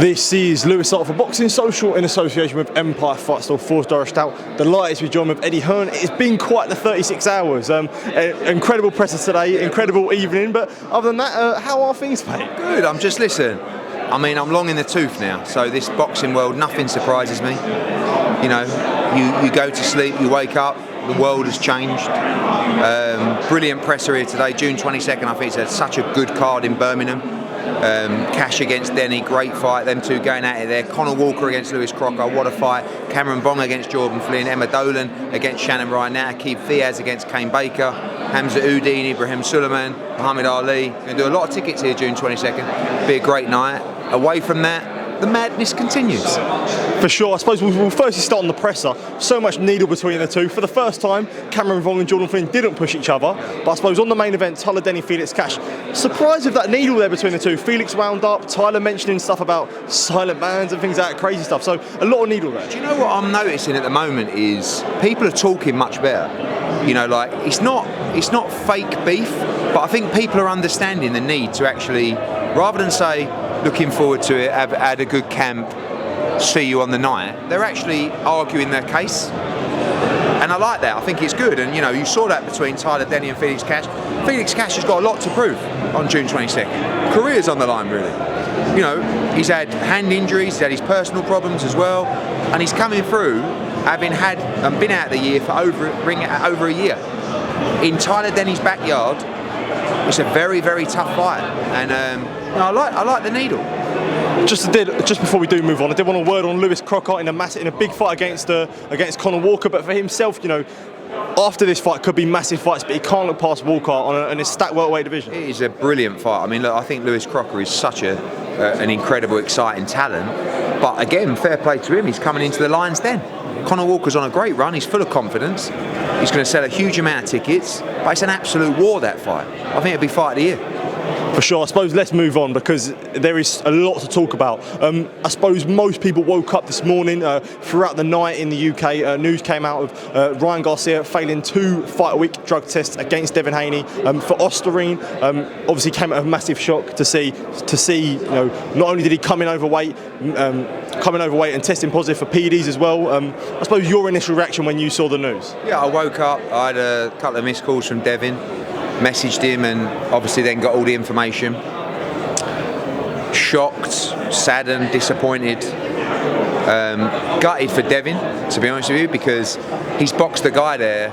This is Lewis Hart for Boxing Social in association with Empire Fight Store Forged Irish Stout. Delighted to be joined with Eddie Hearn. It's been quite the 36 hours. Incredible presser today, incredible evening. But other than that, how are things, mate? Good. I'm long in the tooth now. So this boxing world, nothing surprises me. You know, you go to sleep, you wake up, the world has changed. Brilliant presser here today, June 22nd. I think it's such a good card in Birmingham. Cash against Denny, great fight, them two going at it there. Conor Walker against Lewis Crocker, what a fight. Cameron Bong against Jordan Flynn, Emma Dolan against Shannon Ryan, Keith Fiaz against Kane Baker, Hamza Uddin, Ibrahim Suleiman, Muhammad Ali. Going to do a lot of tickets here June 22nd. Be a great night. Away from that, the madness continues. For sure. I suppose we'll firstly start on the presser. So much needle between the two. For the first time, Cameron Bong and Jordan Flynn didn't push each other. But I suppose on the main event, Tyler Denny, Felix Cash. Surprised with that needle there between the two. Felix wound up, Tyler mentioning stuff about silent bands and things like that, crazy stuff. So a lot of needle there. Do you know what I'm noticing at the moment is people are talking much better. You know, like it's not fake beef, but I think people are understanding the need to actually, rather than say, looking forward to it, have had a good camp, see you on the night, they're actually arguing their case. And I like that. I think it's good. And you know, you saw that between Tyler Denny and Felix Cash. Felix Cash has got a lot to prove on June 22nd. Career's on the line, really. You know, he's had hand injuries, he's had his personal problems as well, and he's coming through having had been out of the year for over a year. In Tyler Denny's backyard, it's a very, very tough fight. And I like the needle. Just before we do move on, I did want a word on Lewis Crocker in a big fight against Conor Walker. But for himself, you know, after this fight could be massive fights, but he can't look past Walker on his stacked welterweight division. It is a brilliant fight. I mean, look, I think Lewis Crocker is such an incredible, exciting talent. But again, fair play to him. He's coming into the Lions Den. Conor Walker's on a great run. He's full of confidence. He's going to sell a huge amount of tickets. But it's an absolute war, that fight. I think it'll be fight of the year. For sure. I suppose let's move on because there is a lot to talk about. I suppose most people woke up this morning, throughout the night in the UK, news came out of Ryan Garcia failing 2 fight-a-week drug tests against Devin Haney for Osterine. Obviously came at a massive shock to see, you know, not only did he come in overweight and testing positive for PEDs as well. I suppose your initial reaction when you saw the news? Yeah, I woke up, I had a couple of missed calls from Devin, messaged him and obviously then got all the information. Shocked, saddened, disappointed, gutted for Devin, to be honest with you, because he's boxed a guy there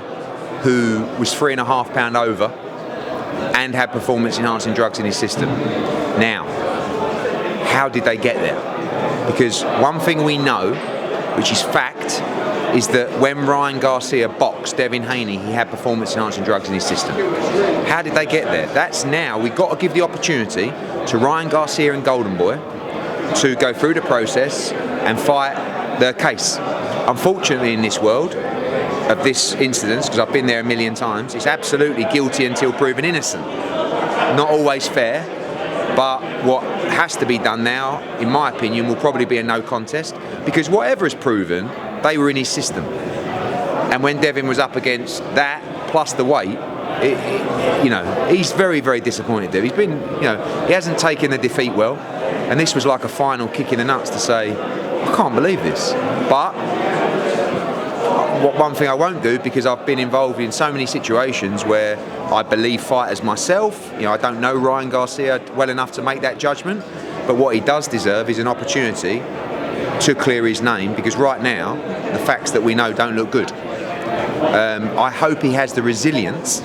who was 3.5 pounds over and had performance enhancing drugs in his system. Now, how did they get there? Because one thing we know, which is fact, is that when Ryan Garcia boxed Devin Haney, he had performance enhancing drugs in his system. How did they get there? That's now, we've got to give the opportunity to Ryan Garcia and Golden Boy to go through the process and fight their case. Unfortunately, in this world of this incident, because I've been there a million times, it's absolutely guilty until proven innocent. Not always fair, but what has to be done now, in my opinion, will probably be a no contest, because whatever is proven, they were in his system. And when Devin was up against that, plus the weight, you know, he's very, very disappointed there. He's been, you know, he hasn't taken the defeat well, and this was like a final kick in the nuts to say, I can't believe this. But one thing I won't do, because I've been involved in so many situations where I believe fighters myself, you know, I don't know Ryan Garcia well enough to make that judgment, but what he does deserve is an opportunity to clear his name, because right now the facts that we know don't look good. I hope he has the resilience,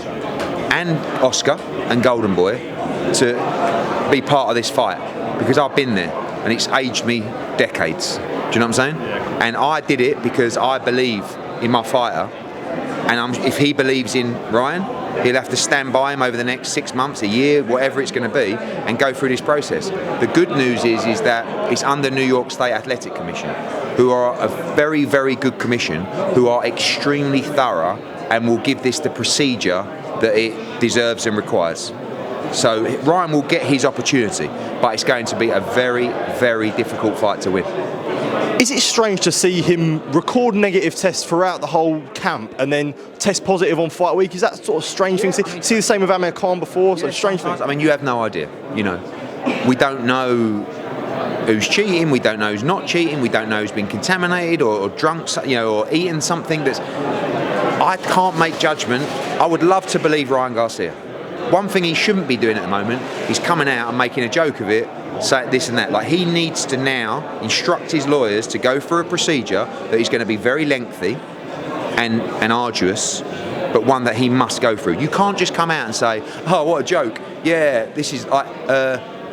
and Oscar and Golden Boy, to be part of this fight, because I've been there and it's aged me decades. Do you know what I'm saying? And I did it because I believe in my fighter, and if he believes in Ryan, he'll have to stand by him over the next 6 months, a year, whatever it's going to be, and go through this process. The good news is that it's under New York State Athletic Commission, who are a very, very good commission, who are extremely thorough and will give this the procedure that it deserves and requires. So Ryan will get his opportunity, but it's going to be a very, very difficult fight to win. Is it strange to see him record negative tests throughout the whole camp and then test positive on fight week? Is that sort of strange thing? See the same with Amir Khan before, so strange thing. I mean, you have no idea, you know. We don't know who's cheating, we don't know who's not cheating, we don't know who's been contaminated or drunk, or eaten something that's... I can't make judgment. I would love to believe Ryan Garcia. One thing he shouldn't be doing at the moment is coming out and making a joke of it, say this and that. Like, he needs to now instruct his lawyers to go through a procedure that is going to be very lengthy and arduous, but one that he must go through. You can't just come out and say, oh, what a joke. Yeah, this is like,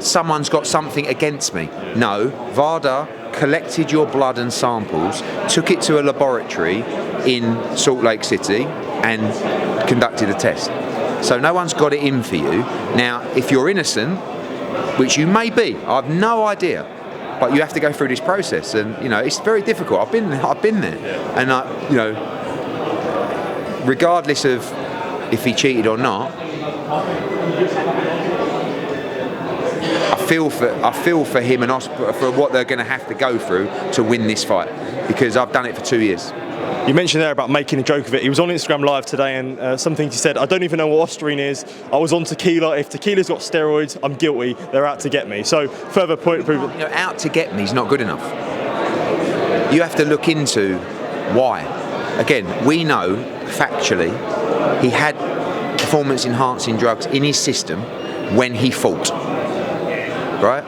someone's got something against me. No, VADA collected your blood and samples, took it to a laboratory in Salt Lake City and conducted a test. So no one's got it in for you. Now, if you're innocent, which you may be, I have no idea, but you have to go through this process, and it's very difficult. I've been there, and regardless of if he cheated or not, I feel for him and for what they're going to have to go through to win this fight, because I've done it for 2 years. You mentioned there about making a joke of it. He was on Instagram Live today, and some things he said, I don't even know what Osterine is. I was on tequila. If tequila's got steroids, I'm guilty. They're out to get me. So further point proven. Out to get me is not good enough. You have to look into why. Again, we know factually he had performance-enhancing drugs in his system when he fought. Right?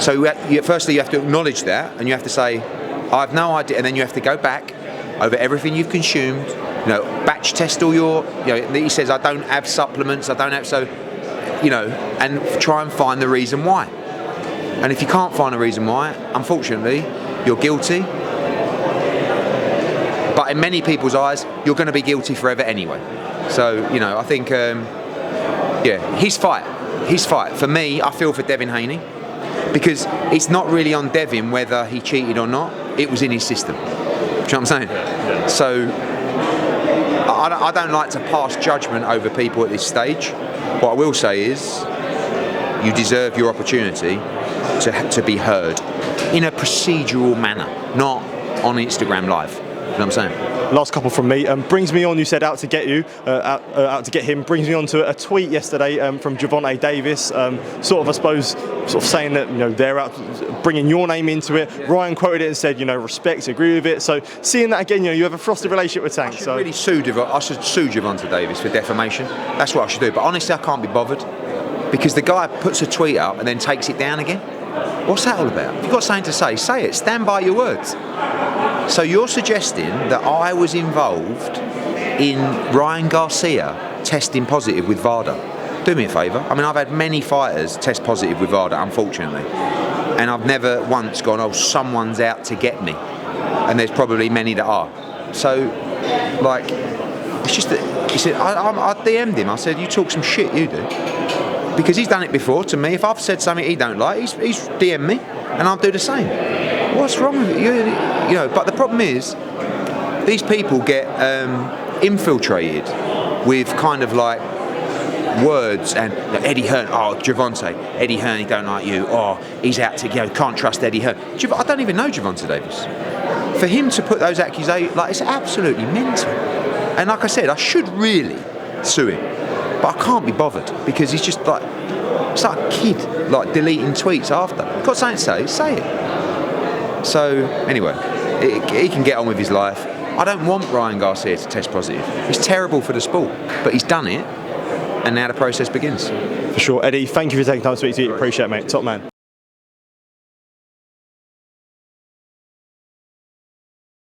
So firstly, you have to acknowledge that, and you have to say, I have no idea, and then you have to go back over everything you've consumed, batch test all your, he says, I don't have supplements, I don't have, so, and try and find the reason why. And if you can't find a reason why, unfortunately, you're guilty. But in many people's eyes, you're going to be guilty forever anyway. So, I think, his fight. For me, I feel for Devin Haney, because it's not really on Devin whether he cheated or not. It was in his system. Do you know what I'm saying? Yeah. So I don't like to pass judgment over people at this stage. What I will say is, you deserve your opportunity to be heard in a procedural manner, not on Instagram Live. You know what I'm saying? Last couple from me. Brings me on, you said out to get you, out to get him. Brings me on to a tweet yesterday from Gervonta Davis, I suppose, saying that they're out, bringing your name into it. Yeah. Ryan quoted it and said, respect, agree with it. So seeing that again, you have a frosty relationship with Tank. I should sue Gervonta Davis for defamation. That's what I should do. But honestly, I can't be bothered, because the guy puts a tweet up and then takes it down again. What's that all about? If you've got something to say it. Stand by your words. So you're suggesting that I was involved in Ryan Garcia testing positive with VADA. Do me a favour. I mean, I've had many fighters test positive with VADA, unfortunately. And I've never once gone, oh, someone's out to get me. And there's probably many that are. So, it's just that, he said, I DM'd him. I said, you talk some shit, you do. Because he's done it before to me. If I've said something he don't like, he's DM'd me, and I'll do the same. What's wrong with it? But the problem is, these people get infiltrated with kind of like words, and Eddie Hearn, oh, Gervonta, Eddie Hearn, he don't like you, oh, he's out to, can't trust Eddie Hearn. I don't even know Gervonta Davis. For him to put those accusations, it's absolutely mental. And like I said, I should really sue him, but I can't be bothered, because he's just it's like a kid, deleting tweets after. Got something to say it. So, anyway, he can get on with his life. I don't want Ryan Garcia to test positive. It's terrible for the sport, but he's done it, and now the process begins. For sure. Eddie, thank you for taking time to speak to you. Appreciate it, mate. Top man.